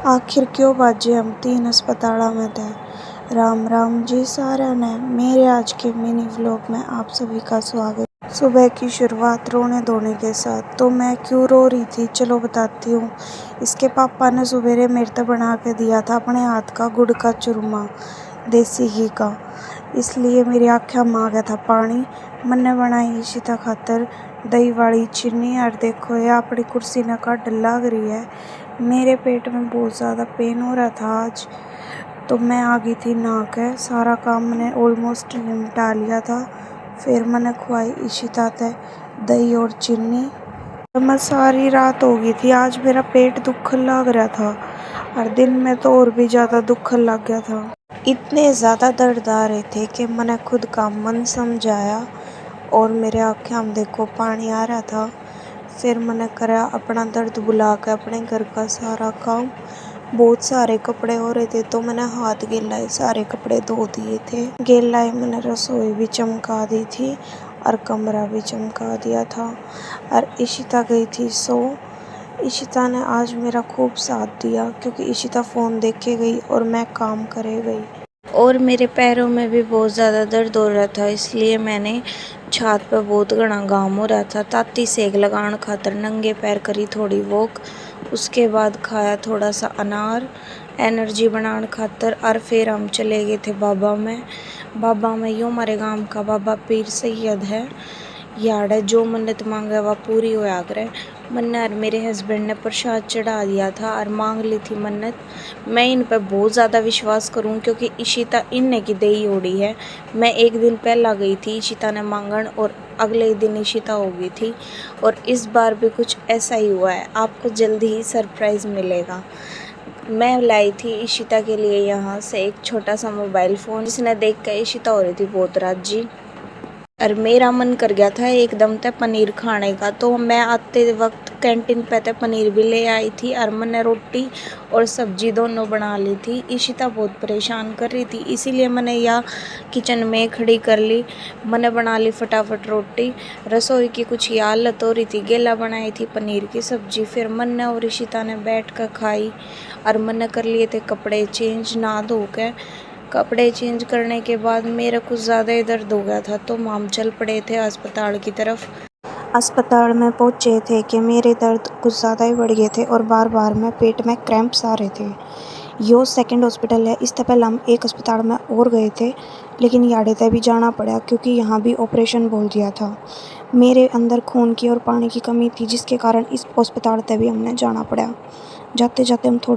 आखिर क्यों बाजे हम 3 अस्पतालों में थे। राम राम जी सारा ने मेरे आज के मिनी व्लॉग में आप सभी का स्वागत। सुबह की शुरुआत रोने धोने के साथ। तो मैं क्यों रो रही थी चलो बताती हूँ। इसके पापा ने सवेरे मेरे को बना के दिया था अपने हाथ का गुड़ का चूरमा देसी घी का, इसलिए मेरी आँखें में आ गया था पानी। मैंने बनाई इशिता खातर दही वाली चीनी। और देखो ये अपनी कुर्सी ने काट लग रही है। मेरे पेट में बहुत ज़्यादा पेन हो रहा था आज, तो मैं आ गई थी नहा के। सारा काम मैंने ऑलमोस्ट निपटा लिया था। फिर मैंने खुआई इशिता ते दही और चीनी। तो मैं सारी रात हो गई थी। आज मेरा पेट दुखन लग रहा था और दिन में तो और भी ज़्यादा दुखन लग गया था। इतने ज़्यादा दर्द आ रहे थे कि मैंने खुद का मन समझाया और मेरे आँखें में देखो पानी आ रहा था। फिर मैंने करा अपना दर्द भुला कर अपने घर का सारा काम। बहुत सारे कपड़े हो रहे थे तो मैंने हाथ गिलाए, सारे कपड़े धो दिए थे। गिलाए मैंने रसोई भी चमका दी थी और कमरा भी चमका दिया था। और इशिता गई थी सो। इशिता ने आज मेरा खूब साथ दिया क्योंकि इशिता फ़ोन देखे गई और मैं काम करे गई। और मेरे पैरों में भी बहुत ज़्यादा दर्द हो रहा था, इसलिए मैंने छात पर बहुत घना घाम हो रहा था ताती सेक लगाने खातर नंगे पैर करी थोड़ी वॉक। उसके बाद खाया थोड़ा सा अनार एनर्जी बनाने खातर। और फिर हम चले गए थे बाबा में यूँ हमारे गांव का बाबा पीर सैयद है। यार जो मन्नत मांगे वह पूरी होया करे। मैंने और मेरे हस्बैंड ने प्रसाद चढ़ा दिया था और मांग ली थी मन्नत। मैं इन पर बहुत ज़्यादा विश्वास करूं क्योंकि इशिता इनने की दही ओढ़ी है। मैं एक दिन पहला गई थी इशिता ने मांगन और अगले ही दिन इशिता हो गई थी। और इस बार भी कुछ ऐसा ही हुआ है, आपको जल्दी ही सरप्राइज़ मिलेगा। मैं लाई थी इशिता के लिए यहाँ से एक छोटा सा मोबाइल फ़ोन, जिसने देख कर इशिता हो रही थी बहुत राजी। और मेरा मन कर गया था एकदम से पनीर खाने का, तो मैं आते वक्त कैंटीन पे ते पनीर भी ले आई थी और मैंने रोटी और सब्जी दोनों बना ली थी। इशिता बहुत परेशान कर रही थी, इसीलिए मैंने यहाँ किचन में खड़ी कर ली। मैंने बना ली फटाफट रोटी। रसोई की कुछ ही हालत हो रही थी, गेला बनाई थी पनीर की सब्जी। फिर मैंने और इशिता ने बैठ कर खाई और मैंने कर लिए थे कपड़े चेंज। नहा धो के कपड़े चेंज करने के बाद मेरा कुछ ज़्यादा ही दर्द हो गया था, तो हम चल पड़े थे अस्पताल की तरफ। अस्पताल में पहुँचे थे कि मेरे दर्द कुछ ज़्यादा ही बढ़ गए थे और बार बार में पेट में क्रैम्प्स आ रहे थे। यो सेकंड हॉस्पिटल है। इससे पहले हम एक अस्पताल में और गए थे, लेकिन याडे तक भी जाना पड़ा क्योंकि यहाँ भी ऑपरेशन बोल दिया था। मेरे अंदर खून की और पानी की कमी थी, जिसके कारण इस अस्पताल तक भी हमने जाना पड़ा। जाते जाते हम थोड़ी